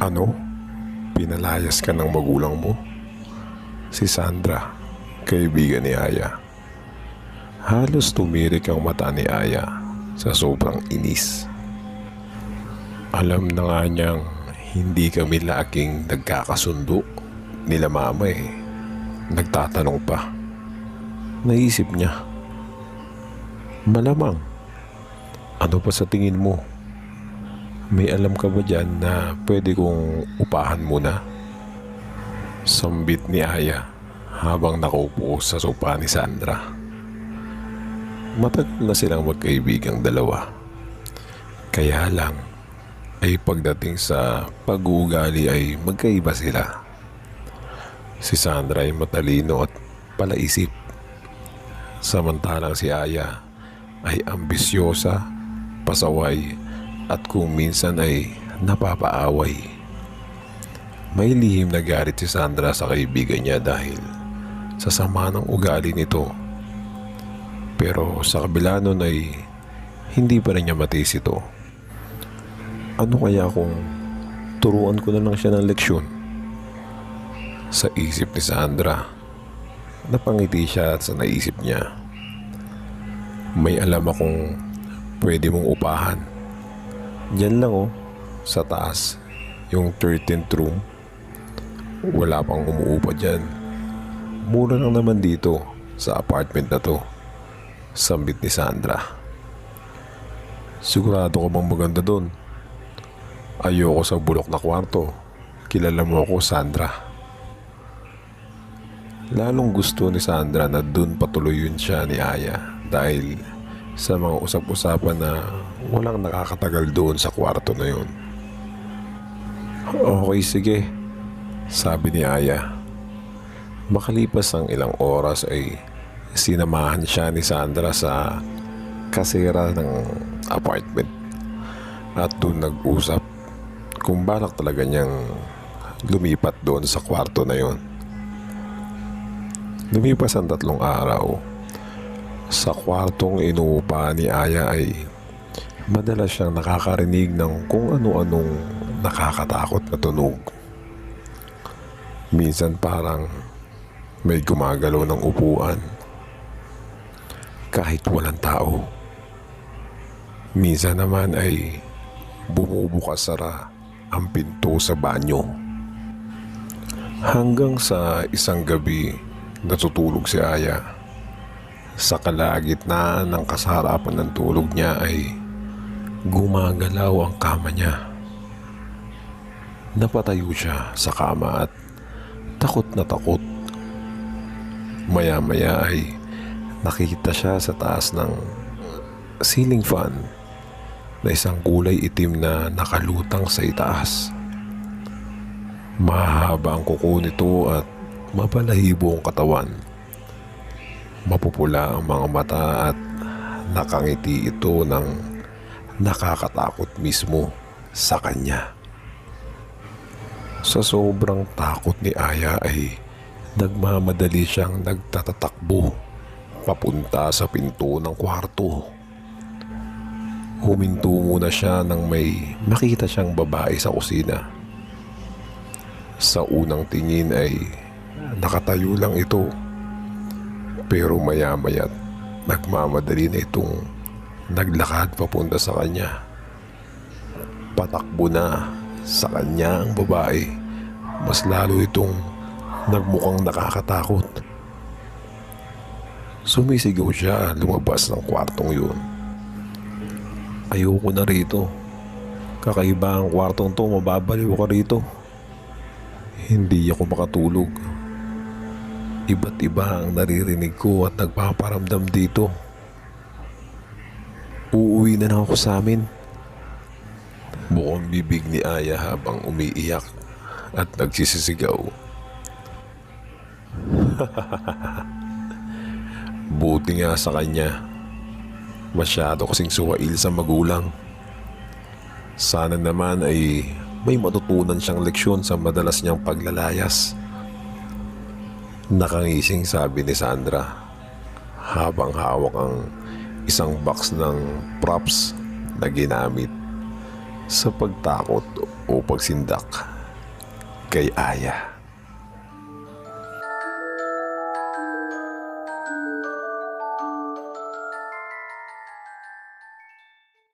Ano? Pinalayas ka ng magulang mo? Si Sandra, kaibigan ni Aya. Halos tumirik ang mata ni Aya sa sobrang inis. Alam na nga niyang hindi kami laging nagkakasundo nila mama eh. Nagtatanong pa. Naisip niya. Malamang. Ano pa sa tingin mo? May alam ka ba dyan na pwede kong upahan muna? Sambit ni Aya habang nakaupo sa sopa ni Sandra. Matagal na silang magkaibigang dalawa. Kaya lang ay pagdating sa pag-uugali ay magkaiba sila. Si Sandra ay matalino at palaisip. Samantalang si Aya ay ambisyosa, pasaway at kung minsan ay napapaaway. May lihim na galit si Sandra sa kaibigan niya dahil sa sama ng ugali nito. Pero sa kabila nun ay hindi pa rin niya matiis ito. Ano kaya kung turuan ko na lang siya ng leksyon? Sa isip ni Sandra, napangiti siya sa naisip niya. May alam akong pwede mong upahan. Diyan lang sa taas, yung 13th room. Wala pang umuupa dyan. Mura lang naman dito sa apartment na to. Sambit ni Sandra. Sigurado ka bang maganda doon? Ayoko sa bulok na kwarto. Kilala mo ako, Sandra. Lalong gusto ni Sandra na doon patuloy yun siya ni Aya dahil sa mga usap-usapan na walang nakakatagal doon sa kwarto na yun. Okay, sige, sabi ni Aya. Makalipas ang ilang oras ay sinamahan siya ni Sandra sa kasera ng apartment at doon nag-usap kung balak talaga niyang lumipat doon sa kwarto na yon. Lumipas ang 3 araw. Sa kwartong inuupa ni Aya ay madalas siyang nakakarinig ng kung ano-anong nakakatakot na tunog. Minsan parang may gumagalaw ng upuan kahit walang tao. Minsan naman ay bumubukas-sara ang pinto sa banyo. Hanggang sa isang gabi natutulog si Aya. Sa kalagitnaan ng kasarapan ng tulog niya ay gumagalaw ang kama niya. Napatayo siya sa kama at takot na takot. Maya-maya ay nakita siya sa taas ng ceiling fan na isang kulay itim na nakalutang sa itaas. Mahaba ang kuko nito at mapalahibo ang katawan. Mapupula ang mga mata at nakangiti ito ng nakakatakot mismo sa kanya. Sa sobrang takot ni Aya ay nagmamadali siyang nagtatatakbo papunta sa pinto ng kwarto. Huminto muna siya nang may makita siyang babae sa kusina. Sa unang tingin ay nakatayo lang ito. Pero maya-maya't nagmamadali na itong naglakad papunta sa kanya. Patakbo na sa kanya ang babae. Mas lalo itong nagmukhang nakakatakot. Sumisigaw siya lumabas ng kwartong yun. Ayoko na rito. Kakaiba ang kwartong to, mababaliw ka rito. Hindi ako makatulog. Iba't iba ang naririnig ko at nagpaparamdam dito. Uuwi na lang ako sa amin. Bukang bibig ni Aya habang umiiyak at nagsisisigaw. Buti nga sa kanya. Masyado kasing suwail sa magulang. Sana naman ay may matutunan siyang leksyon sa madalas niyang paglalayas. Nakangising sabi ni Sandra. habang hawak ang isang box ng props na ginamit sa pagtakot o pagsindak kay Aya.